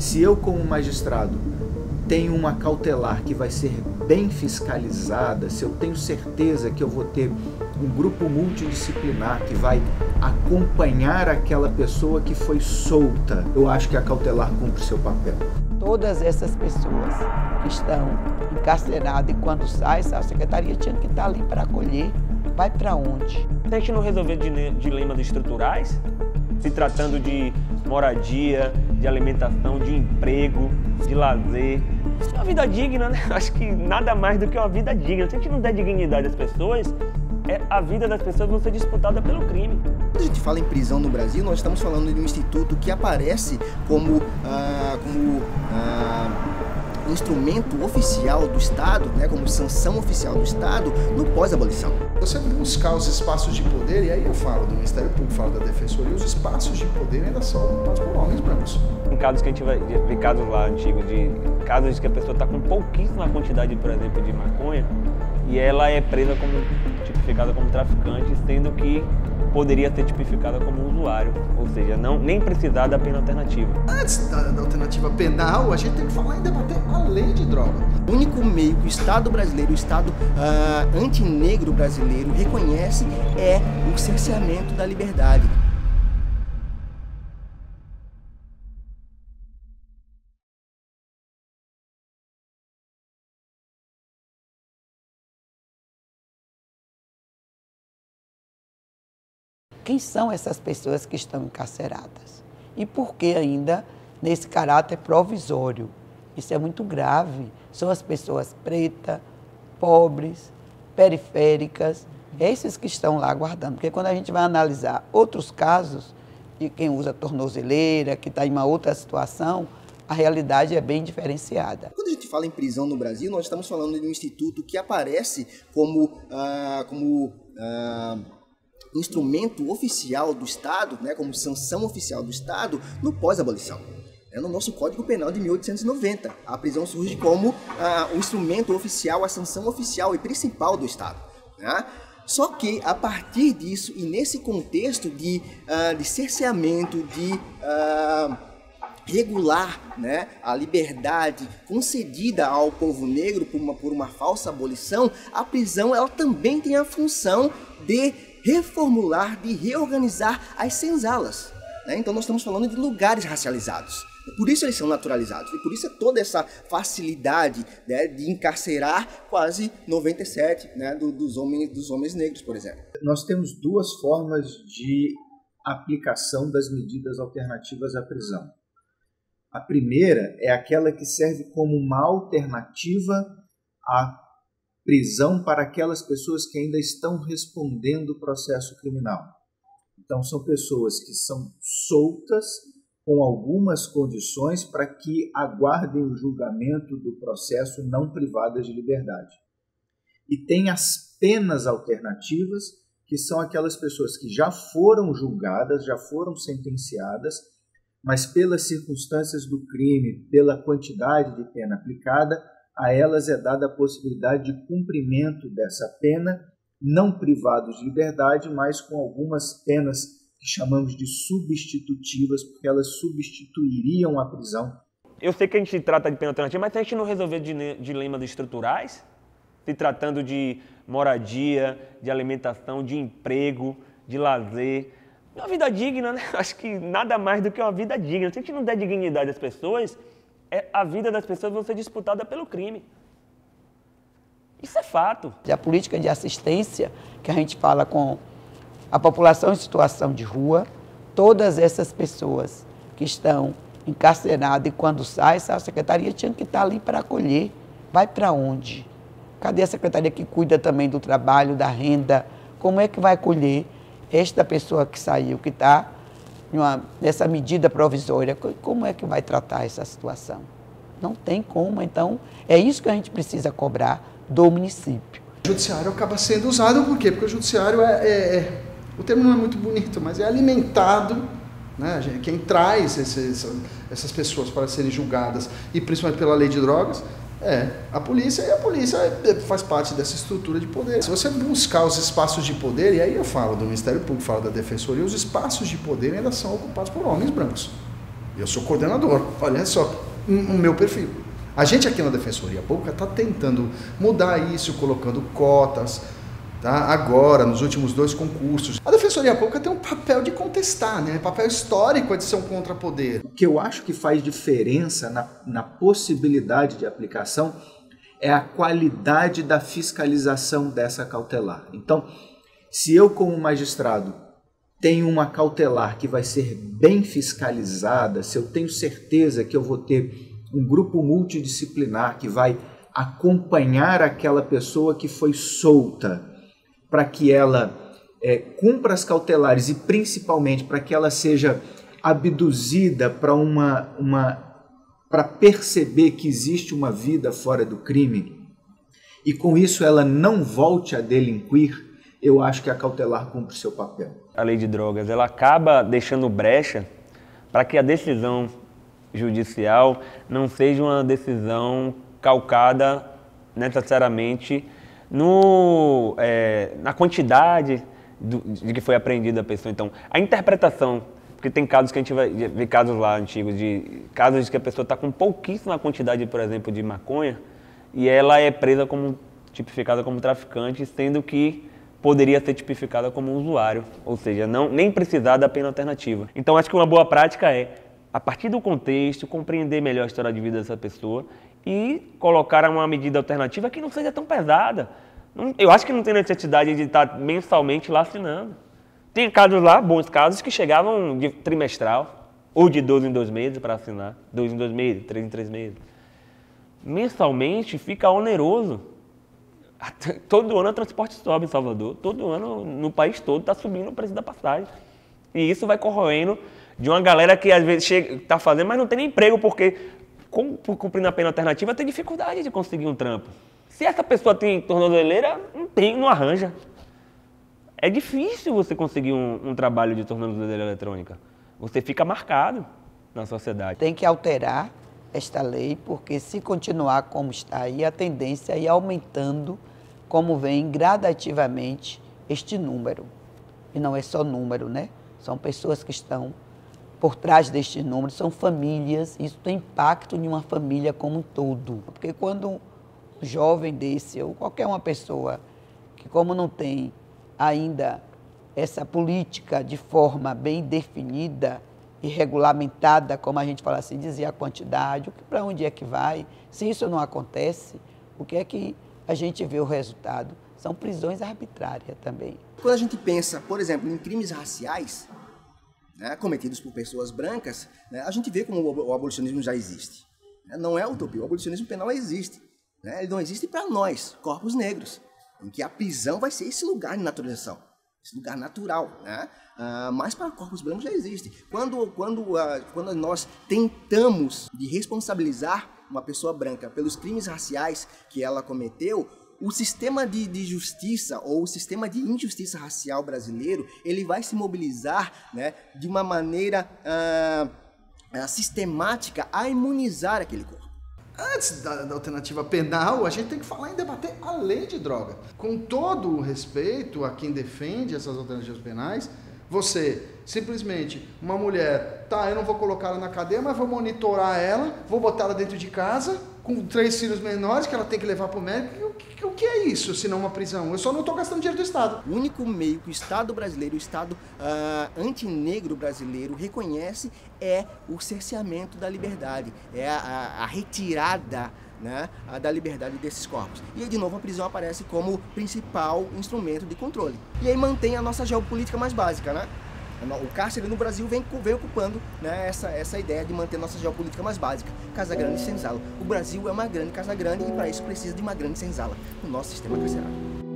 Se eu, como magistrado, tenho uma cautelar que vai ser bem fiscalizada, se eu tenho certeza que eu vou ter um grupo multidisciplinar que vai acompanhar aquela pessoa que foi solta, eu acho que a cautelar cumpre seu papel. Todas essas pessoas que estão encarceradas e quando saem, a secretaria tinha que estar ali para acolher. Vai para onde? Se a gente não resolver dilemas estruturais, se tratando de moradia, de alimentação, de emprego, de lazer, uma vida digna, né? Acho que nada mais do que uma vida digna. Se a gente não der dignidade às pessoas, a vida das pessoas vai ser disputada pelo crime. Quando a gente fala em prisão no Brasil, nós estamos falando de um instituto que aparece como instrumento oficial do Estado, né, como sanção oficial do Estado, no pós-abolição. Você buscar os espaços de poder, e aí eu falo do Ministério Público, falo da Defensoria, os espaços de poder ainda são ocupados por homens brancos. Em casos que a gente vai ver casos lá antigos, de casos que a pessoa está com pouquíssima quantidade, por exemplo, de maconha, e ela é presa como tipificada como traficante, sendo que poderia ser tipificada como usuário, ou seja, nem precisar da pena alternativa. Antes da alternativa penal, a gente tem que falar em debater a lei de droga. O único meio que o Estado brasileiro, o Estado antinegro brasileiro reconhece é o cerceamento da liberdade. Quem são essas pessoas que estão encarceradas? E por que ainda nesse caráter provisório? Isso é muito grave. São as pessoas pretas, pobres, periféricas, esses que estão lá aguardando. Porque quando a gente vai analisar outros casos, de quem usa tornozeleira, que está em uma outra situação, a realidade é bem diferenciada. Quando a gente fala em prisão no Brasil, nós estamos falando de um instituto que aparece como instrumento oficial do Estado, né, como sanção oficial do Estado, no pós-abolição. No nosso Código Penal de 1890, a prisão surge como o instrumento oficial, a sanção oficial e principal do Estado. Né? Só que, a partir disso, e nesse contexto de cerceamento, de regular, né, a liberdade concedida ao povo negro por uma falsa abolição, a prisão ela também tem a função de reformular, de reorganizar as senzalas. Né? Então nós estamos falando de lugares racializados. Por isso eles são naturalizados. E por isso é toda essa facilidade, né, de encarcerar quase 97%, né, dos homens negros, por exemplo. Nós temos duas formas de aplicação das medidas alternativas à prisão. A primeira é aquela que serve como uma alternativa à prisão para aquelas pessoas que ainda estão respondendo o processo criminal. Então, são pessoas que são soltas com algumas condições para que aguardem o julgamento do processo não privadas de liberdade. E tem as penas alternativas, que são aquelas pessoas que já foram julgadas, já foram sentenciadas, mas pelas circunstâncias do crime, pela quantidade de pena aplicada, a elas é dada a possibilidade de cumprimento dessa pena, não privados de liberdade, mas com algumas penas que chamamos de substitutivas, porque elas substituiriam a prisão. Eu sei que a gente trata de pena alternativa, mas se a gente não resolver dilemas estruturais, se tratando de moradia, de alimentação, de emprego, de lazer, uma vida digna, né? Acho que nada mais do que uma vida digna. Se a gente não der dignidade às pessoas, a vida das pessoas vai ser disputada pelo crime. Isso é fato. A política de assistência que a gente fala com a população em situação de rua, todas essas pessoas que estão encarceradas e quando saem, a secretaria tinha que estar ali para acolher. Vai para onde? Cadê a secretaria que cuida também do trabalho, da renda? Como é que vai acolher esta pessoa que saiu, que está nessa medida provisória? Como é que vai tratar essa situação? Não tem como. Então, é isso que a gente precisa cobrar do município. O judiciário acaba sendo usado por quê? Porque o judiciário o termo não é muito bonito, mas é alimentado, né? Quem traz essas pessoas para serem julgadas, e principalmente pela lei de drogas, a polícia, e a polícia faz parte dessa estrutura de poder. Se você buscar os espaços de poder, e aí eu falo do Ministério Público, falo da Defensoria, os espaços de poder ainda são ocupados por homens brancos. Eu sou coordenador, olha só o meu perfil. A gente aqui na Defensoria Pública está tentando mudar isso, colocando cotas, tá? Agora, nos últimos 2 concursos. A Defensoria Pública tem um papel de contestar, né? Papel histórico de ser um contrapoder. O que eu acho que faz diferença na possibilidade de aplicação é a qualidade da fiscalização dessa cautelar. Então, se eu como magistrado tenho uma cautelar que vai ser bem fiscalizada, se eu tenho certeza que eu vou ter um grupo multidisciplinar que vai acompanhar aquela pessoa que foi solta para que ela cumpra as cautelares e principalmente para que ela seja abduzida para perceber que existe uma vida fora do crime e com isso ela não volte a delinquir, eu acho que a cautelar cumpre seu papel. A lei de drogas, ela acaba deixando brecha para que a decisão judicial não seja uma decisão calcada necessariamente na quantidade de que foi apreendida a pessoa. Então, a interpretação, porque tem casos que a gente vai ver casos lá antigos, de casos de que a pessoa está com pouquíssima quantidade, por exemplo, de maconha, e ela é presa tipificada como traficante, sendo que poderia ser tipificada como usuário, ou seja, nem precisar da pena alternativa. Então, acho que uma boa prática é, a partir do contexto, compreender melhor a história de vida dessa pessoa e colocar uma medida alternativa que não seja tão pesada. Eu acho que não tem necessidade de estar mensalmente lá assinando. Tem casos lá, bons casos, que chegavam de trimestral, ou de 2 em 2 meses para assinar, 2 em 2 meses, 3 em 3 meses. Mensalmente fica oneroso. Todo ano o transporte sobe em Salvador, todo ano no país todo está subindo o preço da passagem. E isso vai corroendo de uma galera que às vezes está fazendo, mas não tem nem emprego, porque cumprindo a pena alternativa tem dificuldade de conseguir um trampo. Se essa pessoa tem tornozeleira, não arranja. É difícil você conseguir um trabalho de tornozeleira eletrônica. Você fica marcado na sociedade. Tem que alterar esta lei, porque se continuar como está aí, a tendência é ir aumentando, como vem gradativamente este número. E não é só número, né? São pessoas que estão por trás deste número, são famílias, isso tem impacto em uma família como um todo. Porque quando um jovem desse, ou qualquer uma pessoa, que como não tem ainda essa política de forma bem definida e regulamentada, como a gente fala assim, dizer a quantidade, para onde é que vai, se isso não acontece, o que é que a gente vê o resultado? São prisões arbitrárias também. Quando a gente pensa, por exemplo, em crimes raciais, né, cometidos por pessoas brancas, né, a gente vê como o abolicionismo já existe. Não é utopia, o abolicionismo penal existe. Né, ele não existe para nós, corpos negros, em que a prisão vai ser esse lugar de naturalização, esse lugar natural. Né? Mas para corpos brancos já existe. Quando nós tentamos de responsabilizar uma pessoa branca pelos crimes raciais que ela cometeu, o sistema de justiça ou o sistema de injustiça racial brasileiro, ele vai se mobilizar, né, de uma maneira sistemática a imunizar aquele corpo. Antes da alternativa penal, a gente tem que falar em debater a lei de droga. Com todo o respeito a quem defende essas alternativas penais, você, simplesmente, uma mulher, eu não vou colocar ela na cadeia, mas vou monitorar ela, vou botar ela dentro de casa, com 3 filhos menores, que ela tem que levar para o médico. O que é isso, se não uma prisão? Eu só não estou gastando dinheiro do Estado. O único meio que o Estado brasileiro, o Estado antinegro brasileiro reconhece é o cerceamento da liberdade, é a retirada, né, da liberdade desses corpos. E aí, de novo, a prisão aparece como principal instrumento de controle. E aí mantém a nossa geopolítica mais básica, né? O cárcere no Brasil vem ocupando, né, essa ideia de manter nossa geopolítica mais básica. Casa Grande e senzala. O Brasil é uma grande casa grande e para isso precisa de uma grande senzala no nosso sistema carcerário.